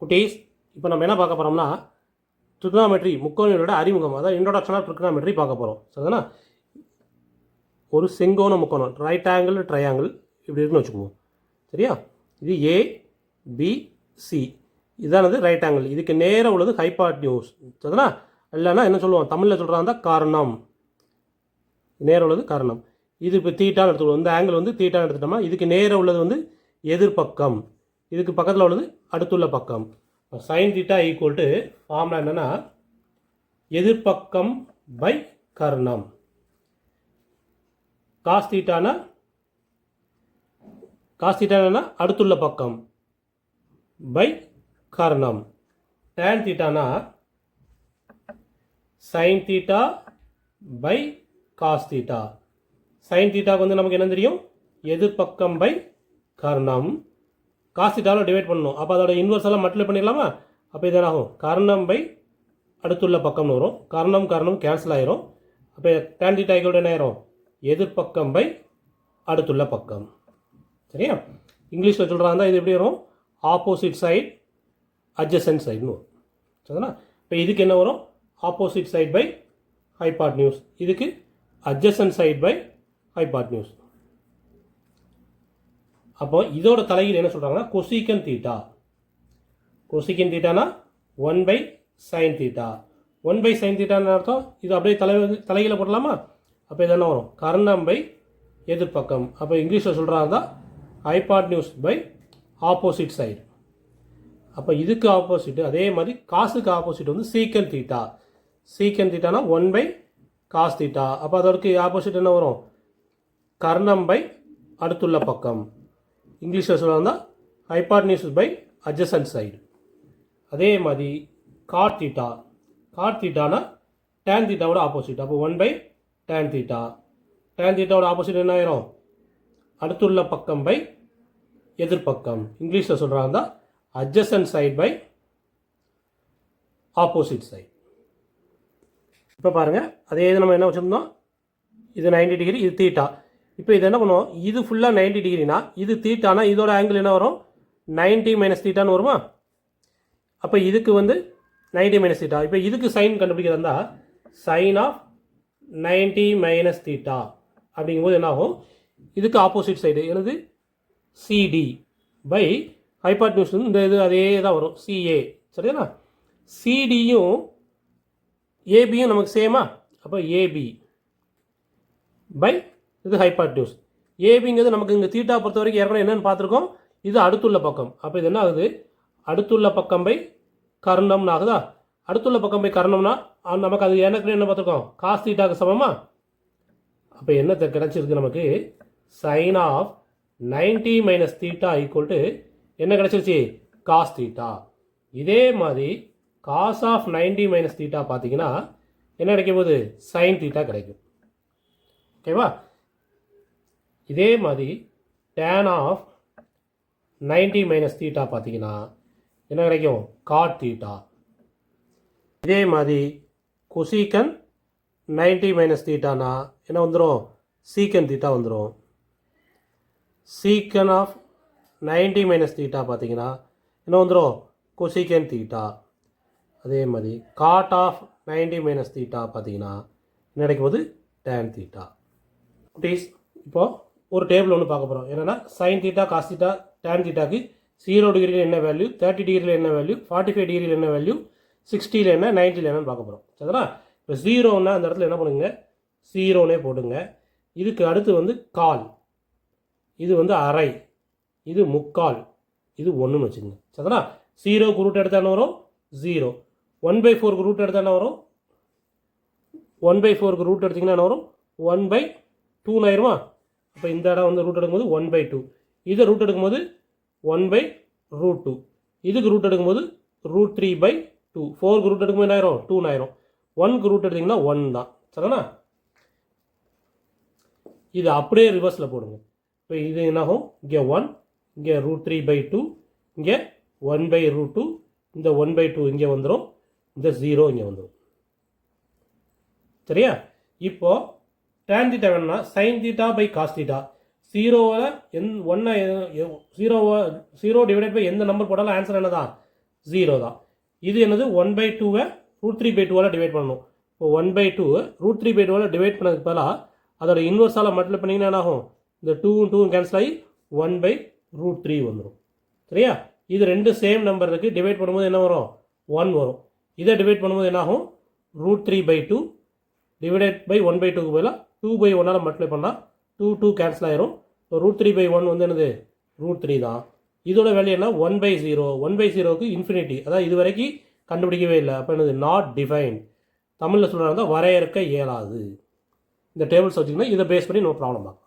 குட்டீஸ், இப்போ நம்ம என்ன பார்க்க போகிறோம்னா ட்ரிக்னாமெட்ரி முக்கோணங்களோட அறிமுகம், அதாவது இன்ட்ரோடக்ஷன் ஆஃப் ட்ரிக்னாமெட்ரி பார்க்க போகிறோம். சரிதானா? ஒரு செங்கோண முக்கோணம், ரைட் ஆங்கிள் ட்ரையாங்கிள் இப்படி இருக்குன்னு வச்சுக்குவோம். சரியா? இது ஏபிசி, இதானது ரைட் ஆங்கிள். இதுக்கு நேராக உள்ளது ஹைபாட்னியூஸ். சரிதானா? இல்லைன்னா என்ன சொல்லுவோம், தமிழில் சொல்கிறாங்க காரணம். நேராக உள்ளது காரணம். இது இப்போ தீட்டான்னு எடுத்துக்கணும். இந்த ஆங்கிள் வந்து தீட்டான்னு எடுத்துட்டோம்னா இதுக்கு நேராக உள்ளது வந்து எதிர்பக்கம், இதுக்கு பக்கத்தில் உள்ளது அடுத்துள்ள பக்கம். Sine theta equal to formula என்னென்னா எதிர்பக்கம் பை கர்ணம். காஸ் தீட்டானா அடுத்துள்ள பக்கம் பை கர்ணம். டேன் தீட்டானா sine theta by cos theta. Sine தீட்டாவுக்கு வந்து நமக்கு என்ன தெரியும், எதிர்பக்கம் பை கர்ணம். காஸ் தீட்டாவில் டிவைட் பண்ணணும். அப்போ அதோட இன்வர்ஸ் எல்லாம் மல்டிப்ளை பண்ணிடலாமா? அப்போ இது என்ன ஆகும், கர்ணம் பை அடுத்துள்ள பக்கம்னு வரும். கர்ணம் கேன்சல் ஆயிரும். அப்போ டேன் தீட்டா ஈக்குவல் என்ன ஆயிரும், எதிர்பக்கம் பை அடுத்துள்ள பக்கம். சரியா? இங்கிலீஷில் சொல்கிறாங்க இது எப்படி வரும், ஆப்போசிட் சைட் அட்ஜசன்ட் சைடுன்னு வரும். சரிங்களா? இப்போ இதுக்கு என்ன வரும், ஆப்போசிட் சைட் பை ஹைபாட்னியூஸ். இதுக்கு அட்ஜசன்ட் சைட் பை ஹைபாட்னியூஸ். அப்போ இதோட தலையில் என்ன சொல்கிறாங்கன்னா கொசிகன் தீட்டா. கொசிகன் தீட்டானா 1 by sine theta. 1 by sine தீட்டான்னு அர்த்தம், இது அப்படியே தலைகீழ போடலாமா? அப்போ இது என்ன வரும், கர்ணம் பை எதிர்பக்கம். அப்போ இங்கிலீஷில் சொல்கிறாங்க ஹைபாட்னியூஸ் பை ஆப்போசிட் சைடு. அப்போ இதுக்கு ஆப்போசிட், அதே மாதிரி காசுக்கு ஆப்போசிட் வந்து சீக்கன் தீட்டா. சீக்கன் தீட்டானா 1 பை காஸ் தீட்டா. அப்போ அதற்கு ஆப்போசிட் என்ன வரும், கர்ணம் பை அடுத்துள்ள பக்கம். இங்கிலீஷில் சொல்லுவாங்க ஹைபாட்னியூஸ் பை அட்ஜசன்ட் சைடு. அதே மாதிரி காட் தீட்டா. காட் தீட்டானா டேன் தீட்டாவோட ஆப்போசிட். அப்போ 1 பை டேன் தீட்டா. டேன் தீட்டாவோட ஆப்போசிட் என்ன ஆயிரும், அடுத்துள்ள பக்கம் பை எதிர்பக்கம். இங்கிலீஷில் சொல்கிறாங்க adjacent side by opposite side. இப்போ பாருங்கள், அதே இது நம்ம என்ன வச்சுருந்தோம், இது 90 டிகிரி, இது தீட்டா. இப்போ இது என்ன பண்ணுவோம், இது ஃபுல்லாக 90 டிகிரினா இது தீட்டானா இதோட ஆங்கிள் என்ன வரும், 90 மைனஸ் தீட்டான்னு வருமா? அப்போ இதுக்கு வந்து 90 மைனஸ் தீட்டா. இப்போ இதுக்கு சைன் கண்டுபிடிக்கிறதா சைன் ஆஃப் 90 மைனஸ் தீட்டா அப்படிங்கும்போது என்ன ஆகும், இதுக்கு ஆப்போசிட் சைடு எனது சிடி பை ஹைபாட்னியூஸ். இந்த இது அதே தான் வரும், சிஏ. சரியா? சிடியும் ஏபியும் நமக்கு சேமா. அப்போ ஏபி பை இது ஹைபாட்னியூஸ். ஏபிங்கிறது நமக்கு இங்கே தீட்டா பொறுத்த வரைக்கும் ஏற்கனவே என்னென்னு பார்த்துருக்கோம், இது அடுத்துள்ள பக்கம். அப்போ இது என்ன ஆகுது, அடுத்துள்ள பக்கம் பை கர்ணம்னு ஆகுதா? அடுத்துள்ள பக்கம் பை கர்ணம்னா நமக்கு அது எனக்கு என்ன பார்த்துருக்கோம், காஸ் தீட்டாக்கு சமமா? அப்போ என்ன கிடைச்சிருக்கு நமக்கு, sine of 90 minus theta equal to என்ன கிடைச்சிருச்சு, காஸ் தீட்டா. இதே மாதிரி காஸ் ஆஃப் 90 மைனஸ் தீட்டா பார்த்தீங்கன்னா என்ன கிடைக்கும் போது, சைன் தீட்டா கிடைக்கும். ஓகேவா? இதே மாதிரி டேன் ஆஃப் 90 மைனஸ் தீட்டா பார்த்தீங்கன்னா என்ன கிடைக்கும், காட் தீட்டா. இதே மாதிரி கொசிகன் 90 மைனஸ் தீட்டானா என்ன வந்துடும், சீக்கன் தீட்டா வந்துடும். சீக்கன் ஆஃப் 90 மைனஸ் தீட்டா பார்த்தீங்கன்னா என்ன வந்துடும், கொசிகன் தீட்டா. அதே மாதிரி காட் ஆஃப் 90 மைனஸ் தீட்டா பார்த்தீங்கன்னா என்ன கிடைக்கும் போது, டேன் தீட்டா. குட்டீஸ், இப்போது ஒரு டேபிள் ஒன்று பார்க்க போகிறோம். என்னென்னா sine theta, cos theta, tan தீட்டாக்கு 0 டிகிரியில் என்ன வேல்யூ, 30 டிகிரியில் என்ன வேல்யூ, 45 டிகிரியில் என்ன வேல்யூ, 60ல் என்ன, 90ல் என்னன்னு பார்க்க போகிறோம். சரிங்களா? இப்போ 0ன்னா அந்த இடத்துல என்ன பண்ணுங்க, 0னே போடுங்க. இதுக்கு அடுத்து வந்து கால், இது வந்து அரை, இது முக்கால், இது 1ன்னு வச்சுக்கோங்க. சரிங்களா? 0க்கு ரூட் எடுத்தால் என்ன வரும், 0. 1/4க்கு ரூட் எடுத்தால் என்ன வரும், 1/4க்கு ரூட் எடுத்திங்கன்னா என்ன வரும், 1/2 ஆயிருமா? அப்போ இந்த இடம் வந்து ரூட் எடுக்கும்போது 1/2. இதை ரூட் எடுக்கும்போது 1/√2. இதுக்கு ரூட் எடுக்கும்போது √3/2. 4க்கு ரூட் எடுக்கும்போது என்ன ஆயிரும், 2 ஆயிரும். 1க்கு ரூட் எடுத்திங்கன்னா 1 தான். சரிண்ணா? இது அப்படியே ரிவர்ஸில் போடுங்க. இப்போ இது என்னாகும், இங்கே 1, இங்கே √3/2, இங்கே 1/√2, இந்த 1/2 இங்கே வந்துடும், இந்த 0 இங்கே வந்துடும். சரியா? இப்போ டேன் தீட்டா வேணும்னா sine theta by cos theta. 0 divide by எந்த நம்பர் போட்டாலும் ஆன்சர் என்னதான், 0 தான். இது என்னது 1/2 √3/2 டிவைட் பண்ணணும். இப்போ 1/2 √3/2 டிவைட் பண்ணதுக்கு பதிலாக அதோட இன்வர்ஸால் மல்டிப்ளை பண்ணிங்கன்னா என்ன ஆகும்? இந்த 2 கேன்சல் ஆகி 1/√3 வந்துடும். சரியா? இது ரெண்டு சேம் நம்பர் இருக்குது. டிவைட் பண்ணும்போது என்ன வரும்? 1 வரும். இதை டிவைட் பண்ணும்போது என்ன ஆகும்? √3/2 டிவைடட் பை 1/2க்கு பதிலாக 2/1 மல்டிப்ளை பண்ணால் 2 கேன்சல் ஆயிரும். இப்போ √3/1 வந்து என்னது? √3 தான். இதோட வேல்யூ என்ன? 1/0. 1/0க்கு இன்ஃபினிட்டி, அதாவது இது வரைக்கும் கண்டுபிடிக்கவே இல்லை. அப்போ என்னது? Not define. தமிழில் சொல்கிறாங்க வரையறுக்க இயலாது. இந்த டேபிள்ஸ் வச்சுக்கணும். இதை பேஸ் பண்ணி நோ ப்ராப்ளம் தான்.